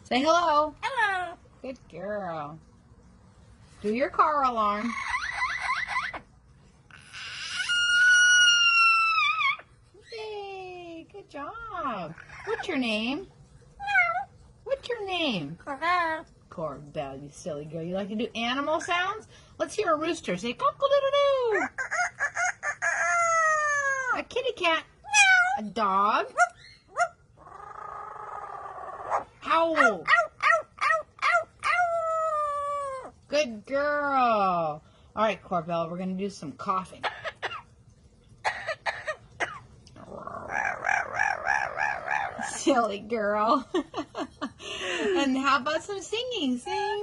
Say hello. Hello. Good girl. Do your car alarm. Yay, good job. What's your name? What's your name? Corbell, you silly girl. You like to do animal sounds? Let's hear a rooster. Say cock-a-doodle-doo. A kitty cat. A dog. Owl. Good girl. All right, Corbell, we're going to do some coughing. Silly girl. And how about some singing? Sing.